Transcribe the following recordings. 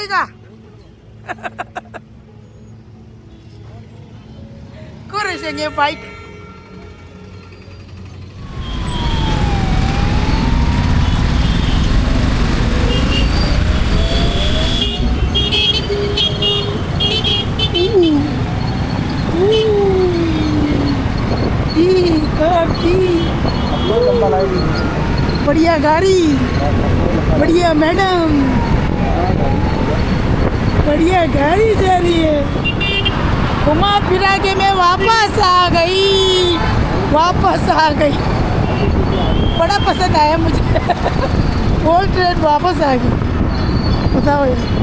का करेंगे बाइक बढ़िया गाड़ी बढ़िया मैडम बढ़िया गाड़ी जा रही है घुमा फिरा के मैं वापस आ गई बड़ा पसंद आया मुझे ओल्ड ट्रेन वापस आ गई बताओ यार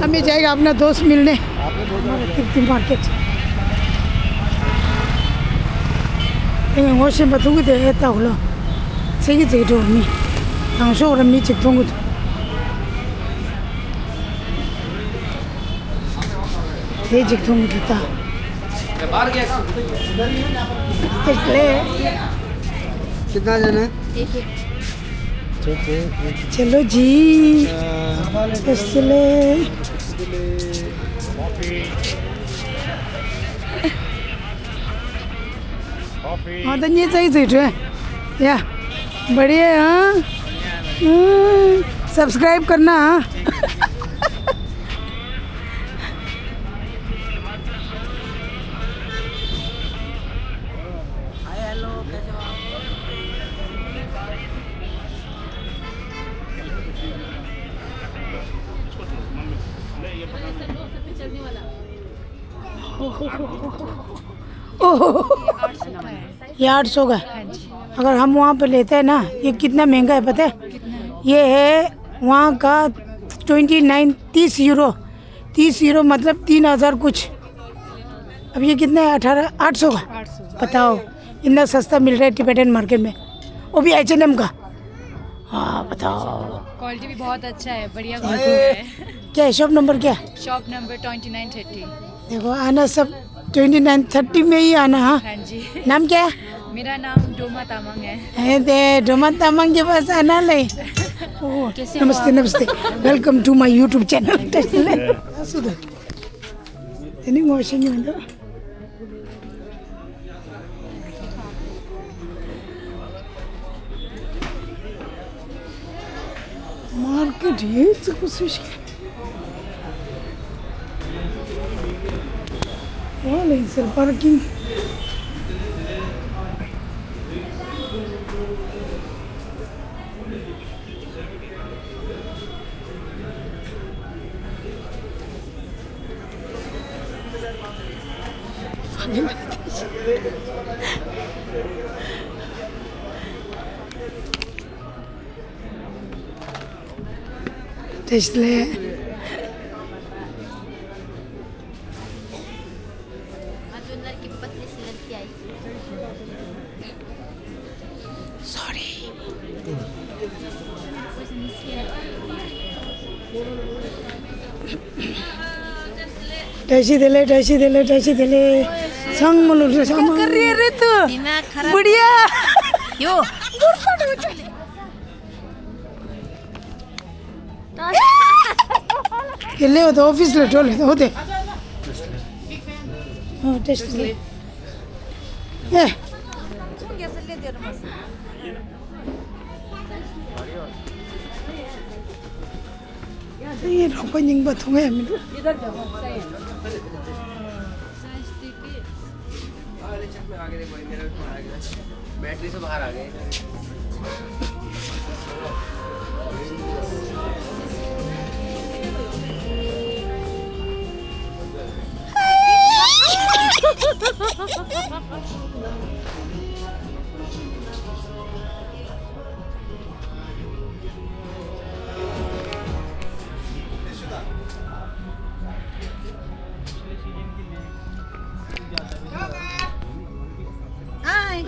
हमें जाएगा अपना दोस्त मिलने कीर्ति मार्केट我先把东西给倒了这个这种米当时我的米就通过这就通过的इसलिए कितना जन है चलो जी इसलिए हाँ तो ये सही सीट है या बढ़िया हाँ सब्सक्राइब करना ये 800 का अगर हम वहाँ पे लेते हैं ना ये कितना महंगा है पता है ये है वहाँ का 30 यूरो मतलब 3000 कुछ अब ये कितना है 800 का बताओ इतना सस्ता मिल रहा है टिबेटन मार्केट में वो भी H&M का हाँ बताओ क्वालिटी भी बहुत अच्छा है बढ़िया क्वालिटी है क्या है शॉप नंबर क्या शॉप नंबर 2930 देखो आना सब 2930 में ही आना हाँ हाँ जी नाम क्या है मेरा नाम डोमा तामंग है दे डोमा तामंग के पास आना ले नमस्ते नमस्ते welcome to my YouTube channel washing market ये कोशिश सर पार्किंग इसलिए सॉरी टैक्सी दिले संग मोलू कर रही है रे तू बढ़िया यो ले हो तो ऑफिस ले चले होते हाँ टेस्ट ले ए ये रोको निंग बतूंगा मैं बैटरी से बाहर आ गए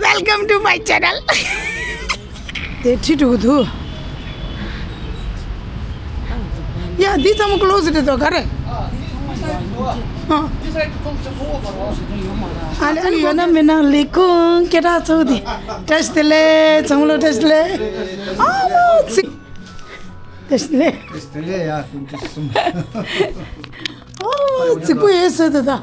वेलकम टू माय चैनल देखी टू या दिस हम क्लोज दे तो करे हां अरे यो ना मैं ना लिखूं केटा सोदी टेस्ट ले चंगलो टेस्ट ले टेस्ट ले या तुम सिपो ऐसे था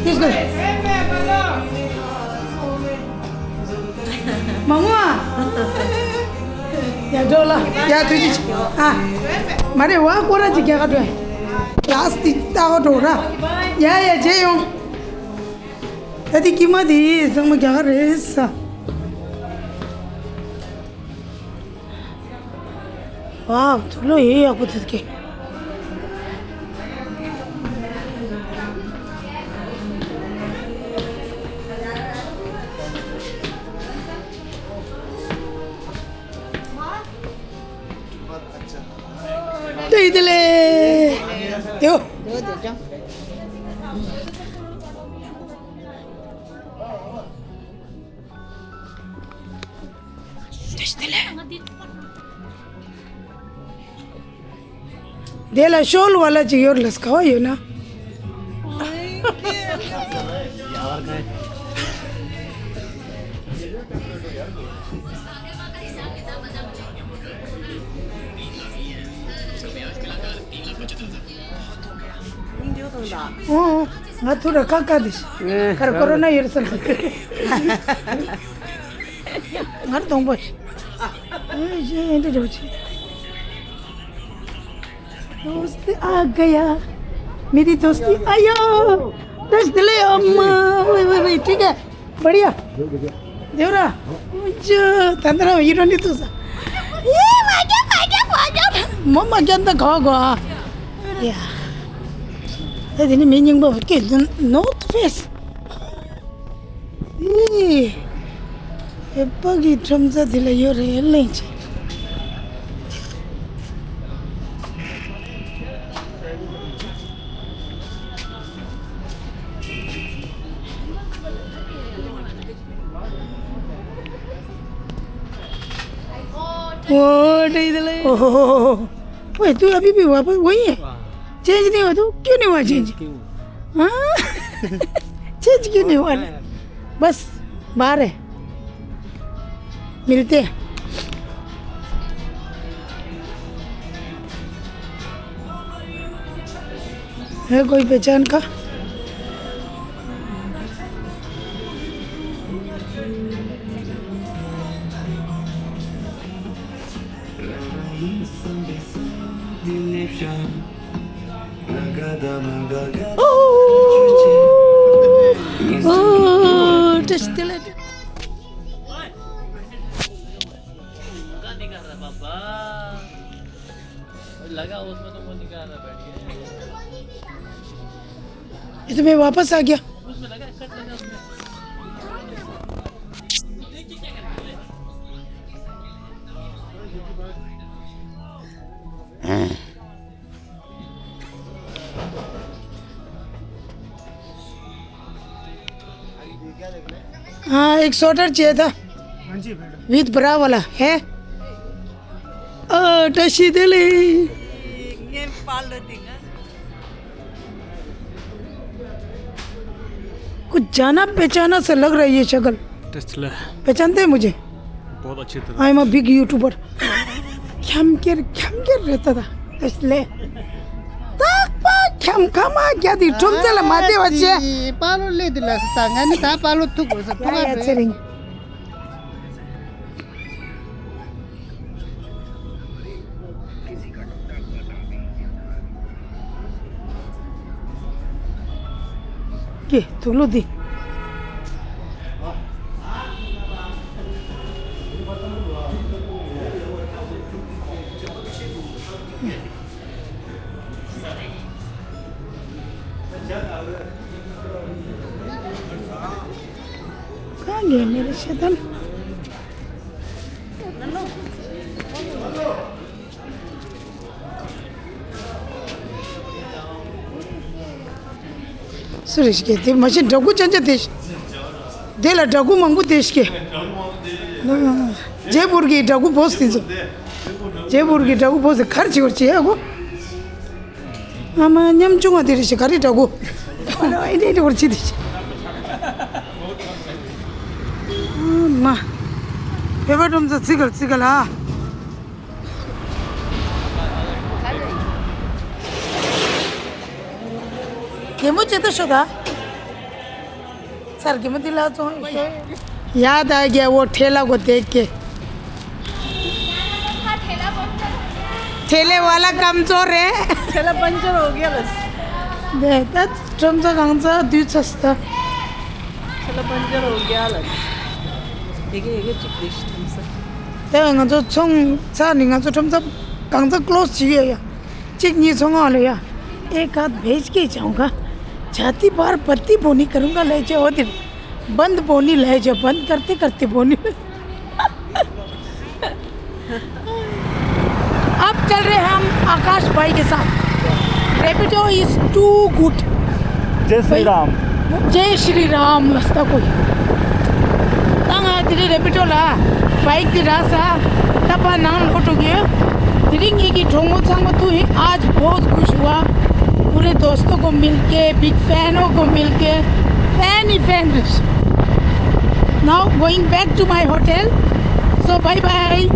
किसको मामा या डोला या तुझी हाँ मारे वहाँ कोरा जी क्या करते हैं प्लास्टिक ताव डोरा या जेयों यदि कीमत ही समझ क्या कर रहे सा वाह चलो ये आपको देख 이들래 요 देला शोल वाला चाहिए और लसका यो ना nggak tuh udah kakak dis karena corona ya resel nggak dong bos ini jauh sih dosti आ गया मेरी दोस्ती आयो दोस्त ले अम्मा वही ठीक है बढ़िया देवरा मुझे तंद्रा ये नहीं तो सा ये माजा मम्मा क्या अंदर खाओगा या ini minyak bawa ke not face pagi tramza dila yo real नहीं ओह तू अभी भी वापस वही है चेंज नहीं हुआ तो क्यों नहीं हुआ चेंज हाँ चेंज क्यों नहीं हुआ बस बाहर है मिलते हैं है कोई पहचान का टेस्ट ले लगा उसमें तो वो निकाल रहा बैठ गया इसमें वापस आ गया उसमें लगा कट लगा उसमें हाँ एक स्वेटर चाहिए था विद ब्रा वाला है टशी दिली कुछ जाना पहचाना सा लग रहा है ये शक्ल। टेस्ला पहचानते हैं मुझे? बहुत अच्छी तरह। I am a big YouTuber. ख्याम के रहता था इसलिए ख्याम खामा क्या दी तुम चला माते बच्चे पालो ले दिला tangan ta पालो तू को सब क्या चलेंगे। के तुलो दी कहाँ गए मेरे शैतान? सुरेश कहते मशीन डगू चंचे देश देला डगू मंगू देश के जयपुर की डगू पोस्ट थी जयपुर की डगू पोस्ट खर्च करची है वो आमा 냠 중화 들이시 가리라고 이래 그렇지 되지 엄마 배가 좀더 지글지글아 개무지도 쇼다 सर कीमत दिला तो याद आ गया वो ठेला को देख के ठेले वाला कमजोर है ठेला पंचर हो गया बस देतात तुमचा गांचा दूध असतं ठेला पंचर हो गया बस 이게 찍듯이 내가 가서 총 차니가 좀 좀더 강자 클로즈 지게야 찍니 정하려야 एक हाथ भेज के जाऊंगा छाती बार पत्ती बोनी करूंगा ले जाओ दिन बंद बोनी ले जाओ बंद करते करते बोनी अब चल रहे हैं हम आकाश भाई के साथ रैपिडो इज टू गुड जय श्री राम जय श्री राम रास्ता कोई तंगा तेरे रैपिडो ला बाइक की रास्ता तब नाम लौट गया तिरंगे की ठोंगो संग तू ही आज बहुत खुश हुआ पूरे दोस्तों को मिलके बिग फैनों को मिलके फैन ही fan now going back to my hotel so bye bye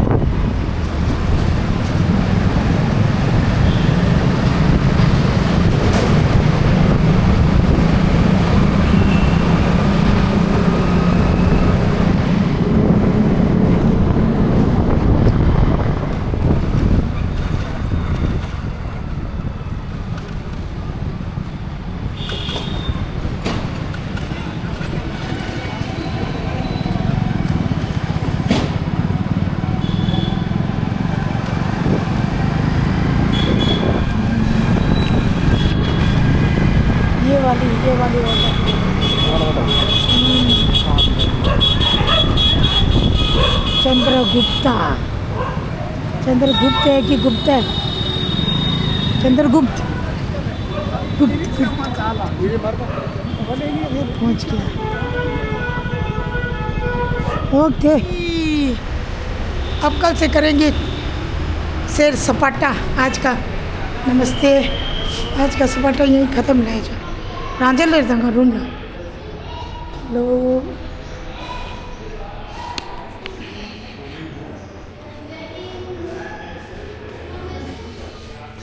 ये वाली चंद्रगुप्ता चंद्रगुप्त है कि गुप्ता है चंद्रगुप्त गुप्त पहुंच गया ओके अब कल से करेंगे सैर सपाटा आज का नमस्ते आज का सपाटा यहीं ख़त्म नहीं जा रांझल ले जाऊंगा रूम में लो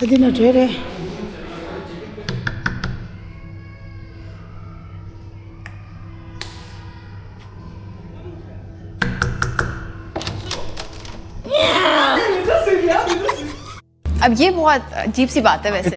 यदि न ठहरे अब ये बहुत अजीब सी बात है वैसे